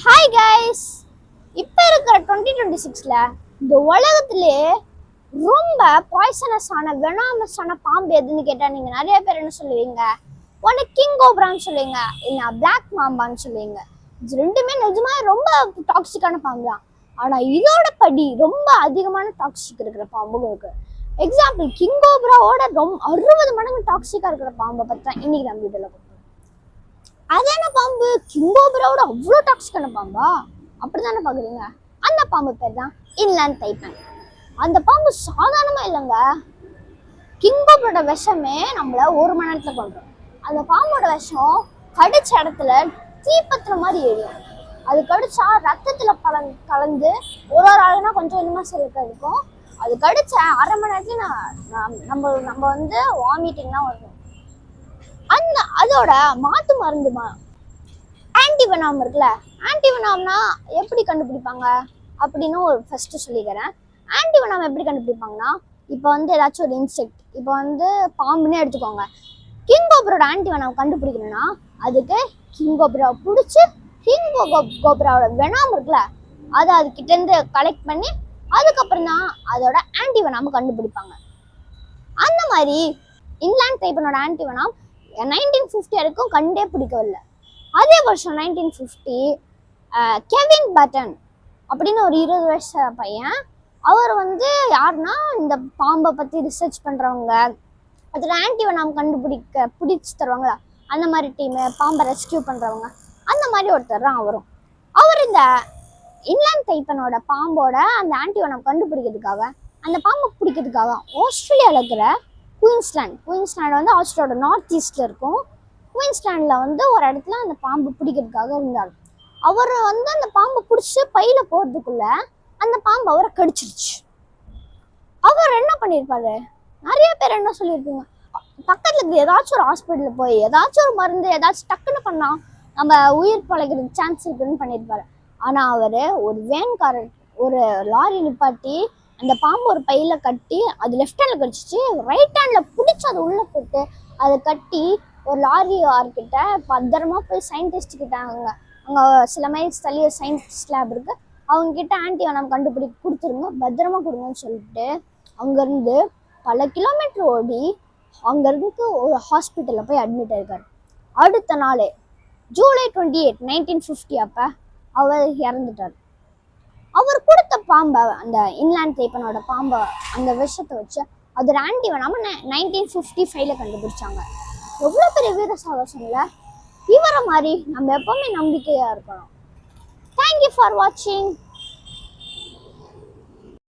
Hi guys, இப்போ இருக்கிற 2026ல இந்த உலகத்திலே ரொம்ப பாய்சனஸான வெனாமஸான பாம்பு எதுன்னு கேட்டால் நீங்கள் நிறைய பேர் என்ன சொல்லுவீங்க? ஒன்று கிங் கோப்ரான்னு சொல்லுவீங்க, இல்லை பிளாக் மாம்பான்னு சொல்லுவீங்க. இது ரெண்டுமே நிஜமாக ரொம்ப டாக்ஸிக்கான பாம்பு தான். ஆனால் இதோட படி ரொம்ப அதிகமான டாக்ஸிக் இருக்கிற பாம்பும் இருக்குது. எக்ஸாம்பிள், கிங் கோப்ராவோட ரொம்ப 60 மடங்கு டாக்ஸிக்காக இருக்கிற பாம்பை பற்றி தான் இன்னைக்கு நம்ம வீட்டில் அது என்ன பாம்பு? கிங் கோப்ராவோட அவ்வளோ டாக்ஸிக்கான பாம்பா? அப்படிதானே பாக்குறீங்க? அந்த பாம்பு பேர் தான் இன்லேண்ட் டைப்பன். அந்த பாம்பு சாதாரணமா இல்லைங்க. கிங் கோப்ராவோட விஷமே நம்மள 1 மணி நேரத்துல கொண்டுரும். அந்த பாம்போட விஷம் கடிச்ச இடத்துல தீப்பத்துற மாதிரி எரியும். அது கடிச்சா ரத்தத்துல கலந்து ஒரு ஆளுனா கொஞ்சம் கொஞ்சமா செலுத்த இருக்கும். அது கடிச்ச அரை மணி நேரத்துல நம்ம வந்து வாமிட்டிங் தான் வரும். அதோட மாத்து மருந்துமா ஆன்டிவெனாம் இருக்குல்ல, ஆன்டிவெனாம்னா எப்படி கண்டுபிடிப்பாங்க அப்படின்னு ஒரு ஃபர்ஸ்ட் சொல்லிக்கிறேன். ஆன்டிவெனாம் எப்படி கண்டுபிடிப்பாங்கன்னா, இப்போ வந்து ஏதாச்சும் ஒரு இன்செக்ட், இப்போ வந்து பாம்புன்னு எடுத்துக்கோங்க. கிங் கோப்ராவோட ஆன்டிவெனாம் கண்டுபிடிக்கணும்னா அதுக்கு கிங் கோப்ராவை பிடிச்சி கிங் கோப்ராவோட வெனாம் இருக்குல்ல அதை அதுக்கிட்டேருந்து கலெக்ட் பண்ணி அதுக்கப்புறம் தான் அதோட ஆன்டிவெனாம் கண்டுபிடிப்பாங்க. அந்த மாதிரி இன்லேண்ட் டைப்பனோட ஆன்டிவெனாம் 1950 வரைக்கும் கண்டே பிடிக்கவில்லை. அதே வருஷம் 1950 கெவின் பட்டன் அப்படின்னு ஒரு 20 வயசு பையன், அவர் வந்து யாருன்னா இந்த பாம்பை பற்றி ரிசர்ச் பண்ணுறவங்க, அதில் ஆன்டிவெனாம் பிடிச்சி தருவாங்களா அந்த மாதிரி டீமு, பாம்பை ரெஸ்கியூ பண்ணுறவங்க, அந்த மாதிரி ஒருத்தர் தான் அவரும். அவர் இந்த இன்லேண்ட் டைப்பனோட பாம்போட அந்த ஆன்டிவெனாம் கண்டுபிடிக்கிறதுக்காக, அந்த பாம்பை பிடிக்கிறதுக்காக ஆஸ்திரேலியாவில் இருக்கிற குயின்ஸ்லாண்ட் வந்து ஆஸ்திரேலியாவோட நார்த் ஈஸ்ட்ல இருக்கும். குயின்ஸ்லாண்டில் வந்து ஒரு இடத்துல அந்த பாம்பு பிடிக்கிறதுக்காக இருந்தார். அவர் வந்து அந்த பாம்பை பிடிச்சி பையில போகிறதுக்குள்ள அந்த பாம்பு அவரை கடிச்சிருச்சு. அவர் என்ன பண்ணியிருப்பாரு? நிறைய பேர் என்ன சொல்லியிருப்பீங்க, பக்கத்துல இருக்கு ஏதாச்சும் ஒரு ஹாஸ்பிட்டலில் போய் ஏதாச்சும் ஒரு மருந்து ஏதாச்சும் டக்குன்னு பண்ணா நம்ம உயிர் பழைக்கிறதுக்கு சான்ஸ் இருக்குன்னு பண்ணியிருப்பாரு. ஆனால் அவர் ஒரு வேன்காரர் ஒரு லாரி நிப்பாட்டி அந்த பாம்பு ஒரு பையில கட்டி, அது லெஃப்ட் ஹேண்ட்ல கடிச்சிச்சு, ரைட் ஹேண்ட்ல பிடிச்சி அதை உள்ள போட்டு அதை கட்டி ஒரு லாரி ஆர்கிட்ட பத்திரமா போய் சயின்டிஸ்ட் கிட்ட, அங்கே சில மைல்ஸ் தள்ளி சயின்டிஸ்ட் லேப் இருக்கு, அவங்க கிட்ட ஆன்டிவெனாம் கொடுத்துருங்க, பத்திரமா கொடுங்கன்னு சொல்லிட்டு அங்கேருந்து பல கிலோமீட்டர் ஓடி அங்கேருந்து ஒரு ஹாஸ்பிட்டலில் போய் அட்மிட் ஆயிருக்காரு. அடுத்த நாள் ஜூலை 28, 1950 அப்போ அவர் இறந்துட்டார். அவர் கொடுத்த பாம்பை, அந்த இன்லேண்ட் டைப்பனோட பாம்பை, அந்த விஷத்தை வச்சு அது ஆன்டிவெனாம் 1955 கண்டுபிடிச்சாங்க. எவ்வளோ பெரிய வீர சாகசம்ல! இவரை மாதிரி நம்ம எப்பவுமே நம்பிக்கையா இருக்கணும். தேங்க்யூ ஃபார் வாட்சிங்.